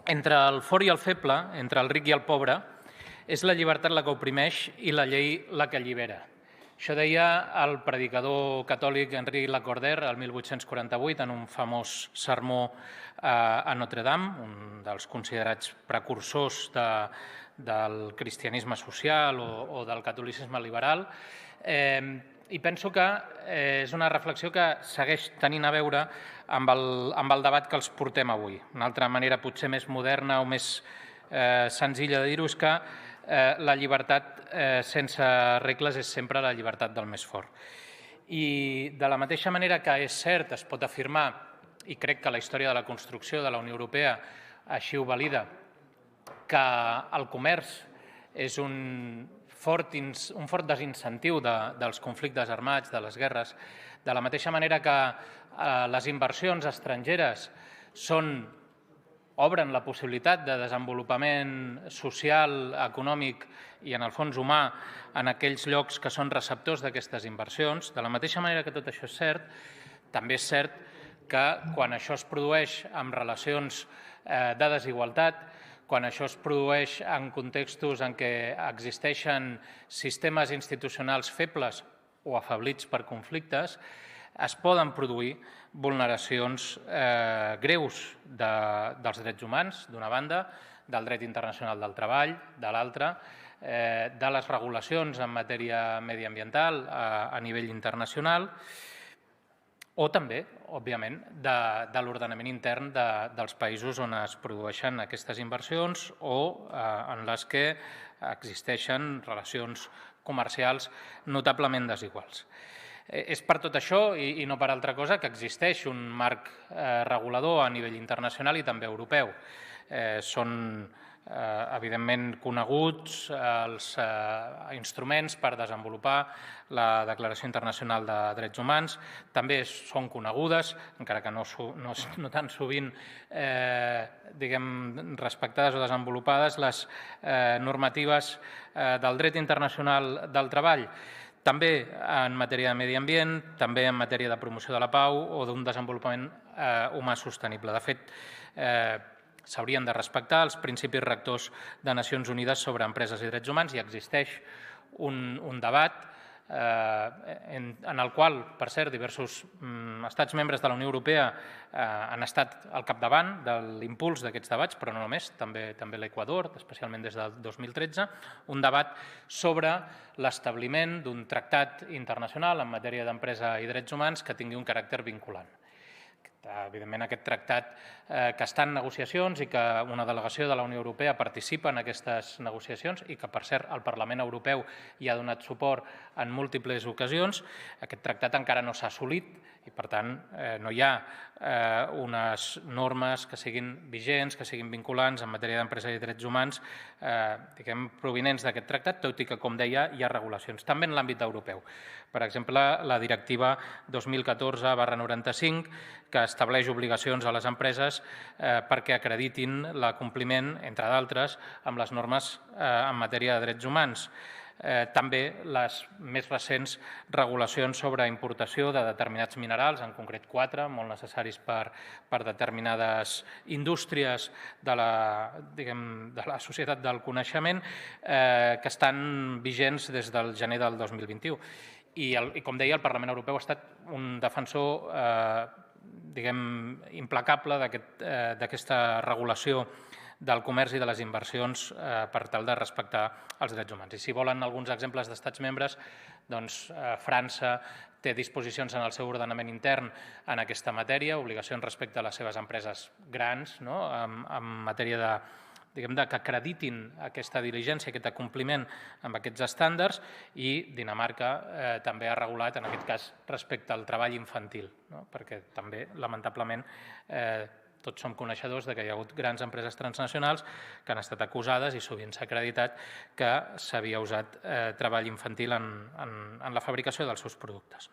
entre el fort i el feble, entre el ric i el pobre, és la llibertat la que oprimeix i la llei la que allibera. Això deia el predicador catòlic Henri Lacordaire el 1848 en un famós sermó a Notre Dame, un dels considerats precursors del cristianisme social o del catolicisme liberal. I penso que és una reflexió que segueix tenint a veure amb el debat que els portem avui. Una altra manera potser més moderna o més senzilla de dir-ho és que la llibertat sense regles és sempre la llibertat del més fort. I de la mateixa manera que és cert, es pot afirmar, i crec que la història de la construcció de la Unió Europea així ho valida, que el comerç és un fort desincentiu dels conflictes armats, de les guerres, de la mateixa manera que les inversions estrangeres obren la possibilitat de desenvolupament social, econòmic i, en el fons, humà en aquells llocs que són receptors d'aquestes inversions. De la mateixa manera que tot això és cert, també és cert que quan això es produeix en relacions de desigualtat, quan això es produeix en contextos en què existeixen sistemes institucionals febles o afeblits per conflictes, es poden produir vulneracions greus dels drets humans, d'una banda, del dret internacional del treball, de l'altra, de les regulacions en matèria mediambiental a nivell internacional, o també, òbviament, de l'ordenament intern dels països on es produeixen aquestes inversions o en les que existeixen relacions comercials notablement desiguals. És per tot això, i no per altra cosa, que existeix un marc regulador a nivell internacional i també europeu. Són, evidentment, coneguts els instruments per desenvolupar la Declaració Internacional de Drets Humans. També són conegudes, encara que no tan sovint respectades o desenvolupades, les normatives del dret internacional del treball, també en matèria de medi ambient, també en matèria de promoció de la pau o d'un desenvolupament humà sostenible. De fet, s'haurien de respectar els principis rectors de Nacions Unides sobre empreses i drets humans i existeix un debat en el qual, per cert, diversos estats membres de la Unió Europea han estat al capdavant de l'impuls d'aquests debats, però no només, també l'Equador, especialment des del 2013, un debat sobre l'establiment d'un tractat internacional en matèria d'empresa i drets humans que tingui un caràcter vinculant. Evidentment, aquest tractat que està en negociacions i que una delegació de la Unió Europea participa en aquestes negociacions i que, per cert, el Parlament Europeu hi ha donat suport en múltiples ocasions, aquest tractat encara no s'ha assolit i, per tant, no hi ha unes normes que siguin vigents, que siguin vinculants en matèria d'empresa i drets humans, provinents d'aquest tractat, tot i que, com deia, hi ha regulacions, també en l'àmbit europeu. Per exemple, la directiva 2014/95, que estableix obligacions a les empreses perquè acreditin l'acompliment, entre d'altres, amb les normes en matèria de drets humans. També les més recents regulacions sobre importació de determinats minerals, en concret 4, molt necessaris per determinades indústries de la societat del coneixement, que estan vigents des del gener del 2021. I, com deia, el Parlament Europeu ha estat un defensor implacable d'aquesta regulació del comerç i de les inversions per tal de respectar els drets humans. I si volen alguns exemples d'estats membres, doncs França té disposicions en el seu ordenament intern en aquesta matèria, obligacions respecte a les seves empreses grans, en matèria que acreditin aquesta diligència, aquest acompliment amb aquests estàndards, i Dinamarca també ha regulat, en aquest cas, respecte al treball infantil, perquè també, lamentablement, tots som coneixedors que hi ha hagut grans empreses transnacionals que han estat acusades i sovint s'ha acreditat que s'havia usat treball infantil en la fabricació dels seus productes.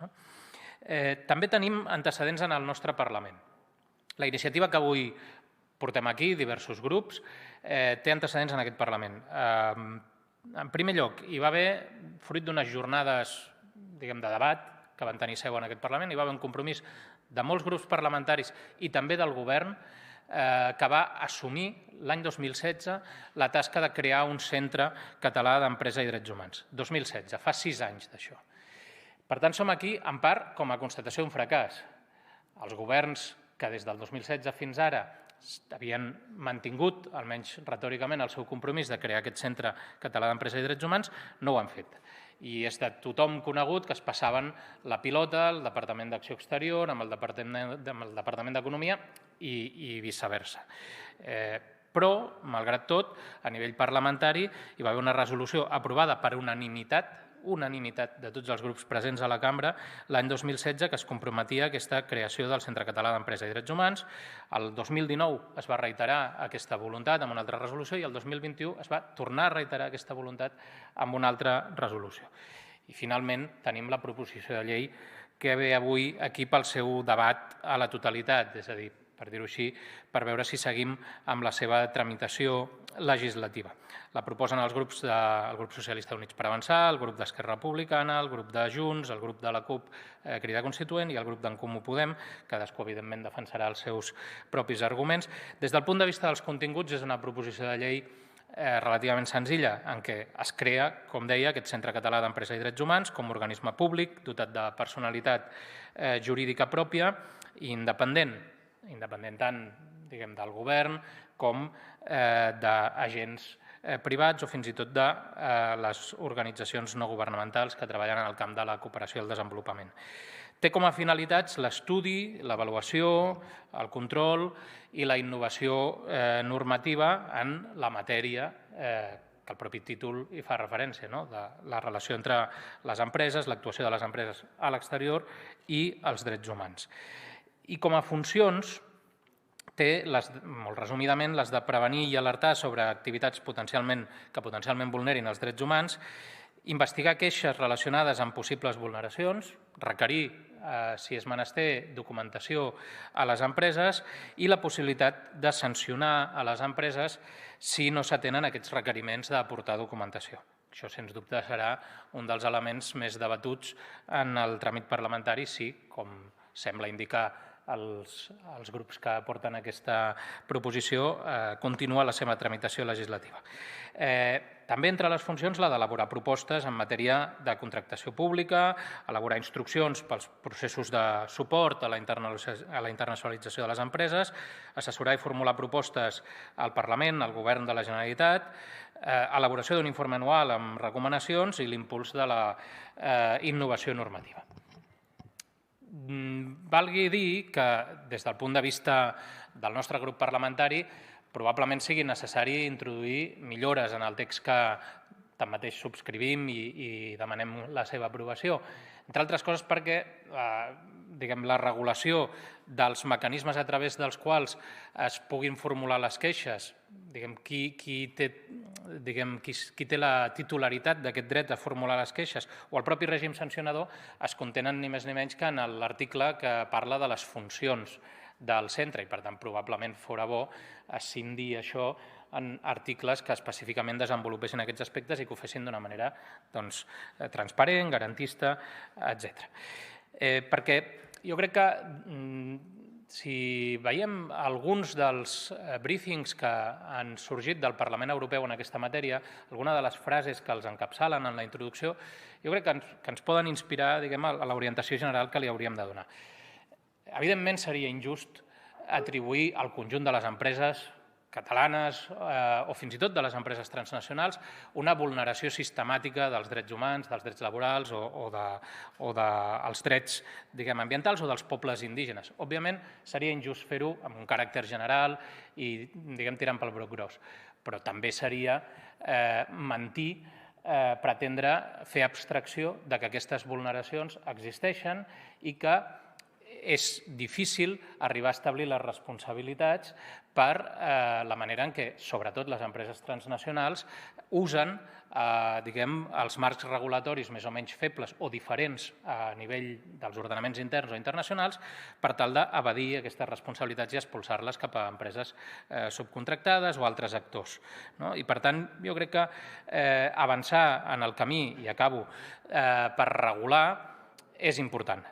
També tenim antecedents en el nostre Parlament. La iniciativa que avui portem aquí, diversos grups, té antecedents en aquest Parlament. En primer lloc, hi va haver, fruit d'unes jornades de debat que van tenir seu en aquest Parlament, hi va haver un compromís de molts grups parlamentaris i també del govern que va assumir l'any 2016 la tasca de crear un centre català d'empresa i drets humans. 2016, fa 6 anys d'això. Per tant, som aquí, en part, com a constatació d'un fracàs. Els governs que des del 2016 fins ara havien mantingut, almenys retòricament, el seu compromís de crear aquest centre català d'empresa i drets humans, no ho han fet. I és de tothom conegut que es passaven la pilota al Departament d'Acció Exterior, amb el Departament d'Economia i viceversa. Però, malgrat tot, a nivell parlamentari hi va haver una resolució aprovada per unanimitat de tots els grups presents a la cambra l'any 2016 que es comprometia a aquesta creació del Centre Català d'Empresa i Drets Humans. El 2019 es va reiterar aquesta voluntat amb una altra resolució i el 2021 es va tornar a reiterar aquesta voluntat amb una altra resolució. I finalment tenim la proposició de llei que ve avui aquí pel seu debat a la totalitat, és a dir, per dir-ho així, per veure si seguim amb la seva tramitació legislativa. La proposen el grup Socialista Units per Avançar, el grup d'Esquerra Republicana, el grup de Junts, el grup de la CUP Crida Constituent i el grup d'en Comú Podem. Cadascú, evidentment, defensarà els seus propis arguments. Des del punt de vista dels continguts, és una proposició de llei relativament senzilla, en què es crea, com deia, aquest Centre Català d'Empresa i Drets Humans com a organisme públic dotat de personalitat jurídica pròpia i independent tant del govern com d'agents privats o fins i tot de les organitzacions no governamentals que treballen en el camp de la cooperació i el desenvolupament. Té com a finalitats l'estudi, l'avaluació, el control i la innovació normativa en la matèria que el propi títol hi fa referència, de la relació entre les empreses, l'actuació de les empreses a l'exterior i els drets humans. I com a funcions té, molt resumidament, les de prevenir i alertar sobre activitats que potencialment vulnerin els drets humans, investigar queixes relacionades amb possibles vulneracions, requerir, si és menester, documentació a les empreses i la possibilitat de sancionar a les empreses si no s'atenen aquests requeriments d'aportar documentació. Això, sens dubte, serà un dels elements més debatuts en el tràmit parlamentari si, com sembla indicar els grups que porten aquesta proposició, continua la seva tramitació legislativa. També entre les funcions la d'elaborar propostes en matèria de contractació pública, elaborar instruccions pels processos de suport a la internacionalització de les empreses, assessorar i formular propostes al Parlament, al Govern de la Generalitat, elaboració d'un informe anual amb recomanacions i l'impuls de la innovació normativa. Valgui dir que, des del punt de vista del nostre grup parlamentari, probablement sigui necessari introduir millores en el text que tanmateix subscrivim i demanem la seva aprovació. Entre altres coses perquè la regulació dels mecanismes a través dels quals es puguin formular les queixes, qui té la titularitat d'aquest dret a formular les queixes o el propi règim sancionador es contenen ni més ni menys que en l'article que parla de les funcions del centre i, per tant, probablement fora bo escindir això en articles que específicament desenvolupessin aquests aspectes i que ho fessin d'una manera transparent, garantista, etc. Perquè jo crec que si veiem alguns dels briefings que han sorgit del Parlament Europeu en aquesta matèria, alguna de les frases que els encapçalen en la introducció, jo crec que ens poden inspirar a l'orientació general que li hauríem de donar. Evidentment, seria injust atribuir al conjunt de les empreses catalanes o fins i tot de les empreses transnacionals una vulneració sistemàtica dels drets humans, dels drets laborals o dels drets ambientals o dels pobles indígenes. Òbviament, seria injust fer-ho amb un caràcter general i tirant pel broc gros, però també seria mentir pretendre fer abstracció de que aquestes vulneracions existeixen i que és difícil arribar a establir les responsabilitats per la manera en què, sobretot les empreses transnacionals, usen els marcs regulatoris més o menys febles o diferents a nivell dels ordenaments interns o internacionals per tal d'evadir aquestes responsabilitats i expulsar-les cap a empreses subcontractades o altres actors. I, per tant, jo crec que avançar en el camí, i acabo, per regular és important.